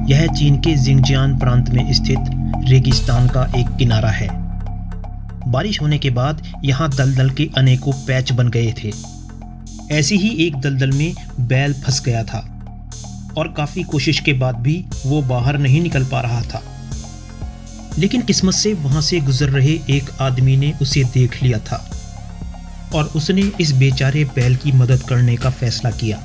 यह चीन के जिंगजियान प्रांत में स्थित रेगिस्तान का एक किनारा है। बारिश होने के बाद यहाँ दलदल के अनेकों पैच बन गए थे। ऐसी ही एक दलदल में बैल फंस गया था और काफ़ी कोशिश के बाद भी वो बाहर नहीं निकल पा रहा था। लेकिन किस्मत से वहाँ से गुजर रहे एक आदमी ने उसे देख लिया था और उसने इस बेचारे बैल की मदद करने का फैसला किया।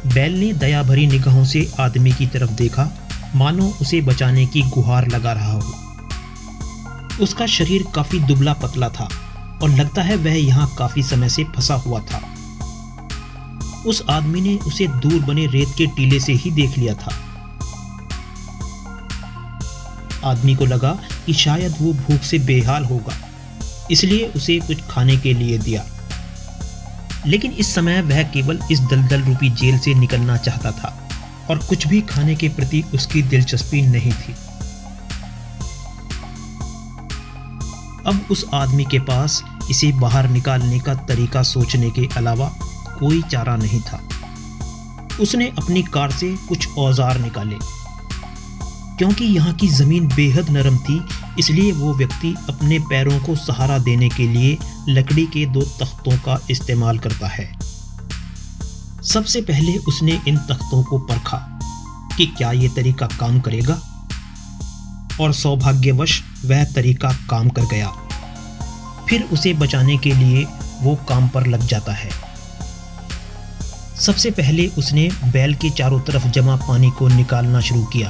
बैल ने दया भरी निगाहों से आदमी की तरफ देखा, मानो उसे बचाने की गुहार लगा रहा हो। उसका शरीर काफी दुबला पतला था और लगता है वह यहाँ काफी समय से फंसा हुआ था। उस आदमी ने उसे दूर बने रेत के टीले से ही देख लिया था। आदमी को लगा कि शायद वो भूख से बेहाल होगा, इसलिए उसे कुछ खाने के लिए दिया। लेकिन इस समय वह केवल इस दलदल रूपी जेल से निकलना चाहता था और कुछ भी खाने के प्रति उसकी दिलचस्पी नहीं थी। अब उस आदमी के पास इसे बाहर निकालने का तरीका सोचने के अलावा कोई चारा नहीं था। उसने अपनी कार से कुछ औजार निकाले। क्योंकि यहाँ की जमीन बेहद नरम थी, इसलिए वो व्यक्ति अपने पैरों को सहारा देने के लिए लकड़ी के 2 तख्तों का इस्तेमाल करता है। सबसे पहले उसने इन तख्तों को परखा कि क्या ये तरीका काम करेगा, और सौभाग्यवश वह तरीका काम कर गया। फिर उसे बचाने के लिए वो काम पर लग जाता है। सबसे पहले उसने बैल के चारों तरफ जमा पानी को निकालना शुरू किया।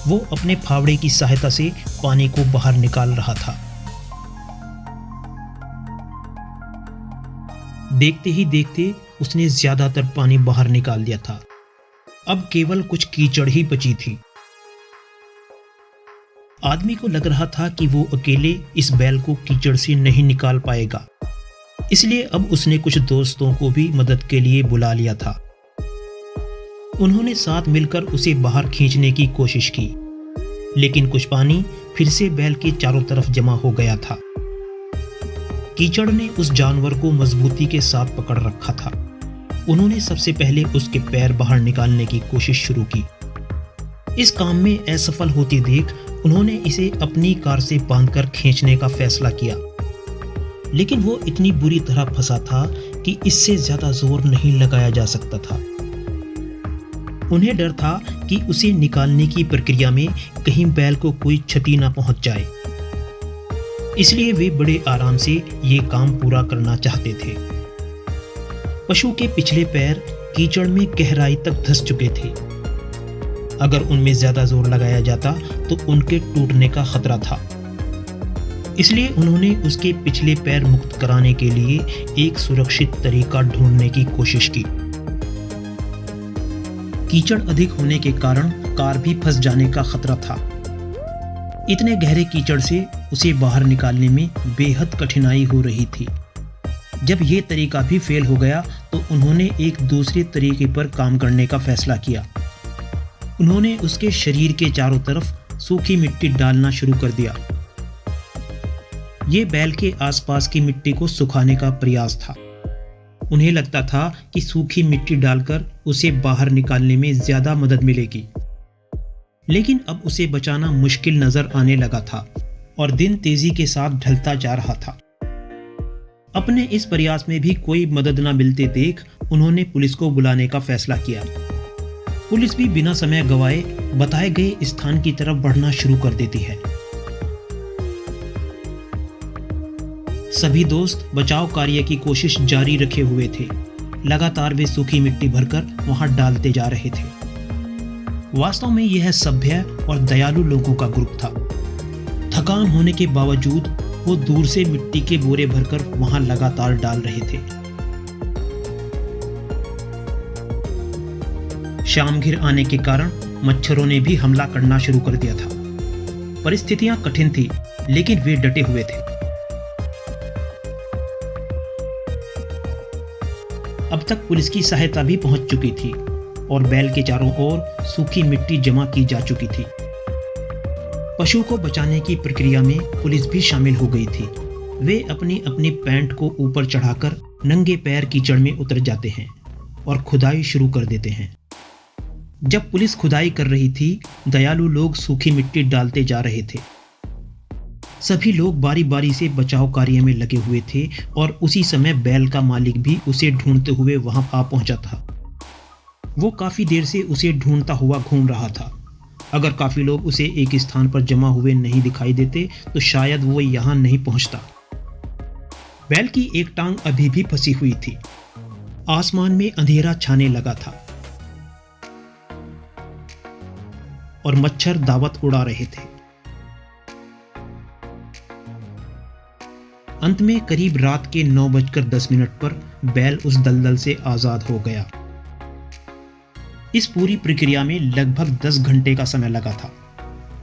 वो अपने फावड़े की सहायता से पानी को बाहर निकाल रहा था। देखते ही देखते उसने ज्यादातर पानी बाहर निकाल दिया था। अब केवल कुछ कीचड़ ही बची थी। आदमी को लग रहा था कि वो अकेले इस बैल को कीचड़ से नहीं निकाल पाएगा, इसलिए अब उसने कुछ दोस्तों को भी मदद के लिए बुला लिया था। उन्होंने साथ मिलकर उसे बाहर खींचने की कोशिश की, लेकिन कुछ पानी फिर से बैल के चारों तरफ जमा हो गया था। कीचड़ ने उस जानवर को मजबूती के साथ पकड़ रखा था। उन्होंने सबसे पहले उसके पैर बाहर निकालने की कोशिश शुरू की। इस काम में असफल होती देख उन्होंने इसे अपनी कार से बांधकर खींचने का फैसला किया, लेकिन वो इतनी बुरी तरह फंसा था कि इससे ज्यादा जोर नहीं लगाया जा सकता था। उन्हें डर था कि उसे निकालने की प्रक्रिया में कहीं बैल को कोई क्षति ना पहुंच जाए, इसलिए वे बड़े आराम से ये काम पूरा करना चाहते थे। पशु के पिछले पैर कीचड़ में गहराई तक धंस चुके थे। अगर उनमें ज्यादा जोर लगाया जाता तो उनके टूटने का खतरा था, इसलिए उन्होंने उसके पिछले पैर मुक्त कराने के लिए एक सुरक्षित तरीका ढूंढने की कोशिश की। कीचड़ अधिक होने के कारण कार भी फंस जाने का खतरा था। इतने गहरे कीचड़ से उसे बाहर निकालने में बेहद कठिनाई हो रही थी। जब ये तरीका भी फेल हो गया तो उन्होंने एक दूसरे तरीके पर काम करने का फैसला किया। उन्होंने उसके शरीर के चारों तरफ सूखी मिट्टी डालना शुरू कर दिया। ये बैल के आसपास की मिट्टी को सुखाने का प्रयास था। उन्हें लगता था कि सूखी मिट्टी डालकर उसे बाहर निकालने में ज्यादा मदद मिलेगी, लेकिन अब उसे बचाना मुश्किल नजर आने लगा था और दिन तेजी के साथ ढलता जा रहा था। अपने इस प्रयास में भी कोई मदद न मिलते देख उन्होंने पुलिस को बुलाने का फैसला किया। पुलिस भी बिना समय गवाए बताए गए स्थान की तरफ बढ़ना शुरू कर देती है। सभी दोस्त बचाव कार्य की कोशिश जारी रखे हुए थे। लगातार वे सूखी मिट्टी भरकर वहां डालते जा रहे थे। वास्तव में यह सभ्य और दयालु लोगों का ग्रुप था। थकान होने के बावजूद वो दूर से मिट्टी के बोरे भरकर वहां लगातार डाल रहे थे। शाम घिर आने के कारण मच्छरों ने भी हमला करना शुरू कर दिया था। परिस्थितियां कठिन थी, लेकिन वे डटे हुए थे। अब तक पुलिस की सहायता भी पहुंच चुकी थी और बैल के चारों ओर सूखी मिट्टी जमा की जा चुकी थी। पशु को बचाने की प्रक्रिया में पुलिस भी शामिल हो गई थी। वे अपनी अपनी पैंट को ऊपर चढ़ाकर नंगे पैर कीचड़ में उतर जाते हैं और खुदाई शुरू कर देते हैं। जब पुलिस खुदाई कर रही थी, दयालु लोग सूखी मिट्टी डालते जा रहे थे। सभी लोग बारी बारी से बचाव कार्य में लगे हुए थे और उसी समय बैल का मालिक भी उसे ढूंढते हुए वहां आ पहुंचा था। वो काफी देर से उसे ढूंढता हुआ घूम रहा था। अगर काफी लोग उसे एक स्थान पर जमा हुए नहीं दिखाई देते तो शायद वो यहाँ नहीं पहुंचता। बैल की एक टांग अभी भी फंसी हुई थी। आसमान में अंधेरा छाने लगा था और मच्छर दावत उड़ा रहे थे। अंत में करीब रात के 9:10 पर बैल उस दलदल से आजाद हो गया। इस पूरी प्रक्रिया में लगभग 10 घंटे का समय लगा था,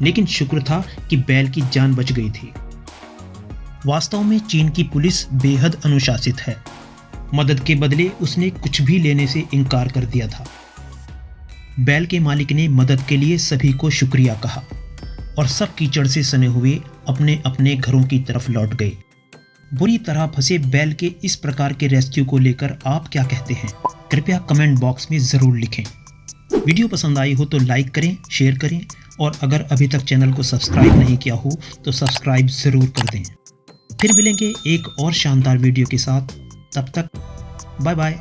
लेकिन शुक्र था कि बैल की जान बच गई थी। वास्तव में चीन की पुलिस बेहद अनुशासित है। मदद के बदले उसने कुछ भी लेने से इनकार कर दिया था। बैल के मालिक ने मदद के लिए सभी को शुक्रिया कहा और सब कीचड़ से सने हुए अपने अपने घरों की तरफ लौट गए। बुरी तरह फंसे बैल के इस प्रकार के रेस्क्यू को लेकर आप क्या कहते हैं? कृपया कमेंट बॉक्स में ज़रूर लिखें। वीडियो पसंद आई हो तो लाइक करें, शेयर करें और अगर अभी तक चैनल को सब्सक्राइब नहीं किया हो तो सब्सक्राइब ज़रूर कर दें। फिर मिलेंगे एक और शानदार वीडियो के साथ। तब तक बाय बाय।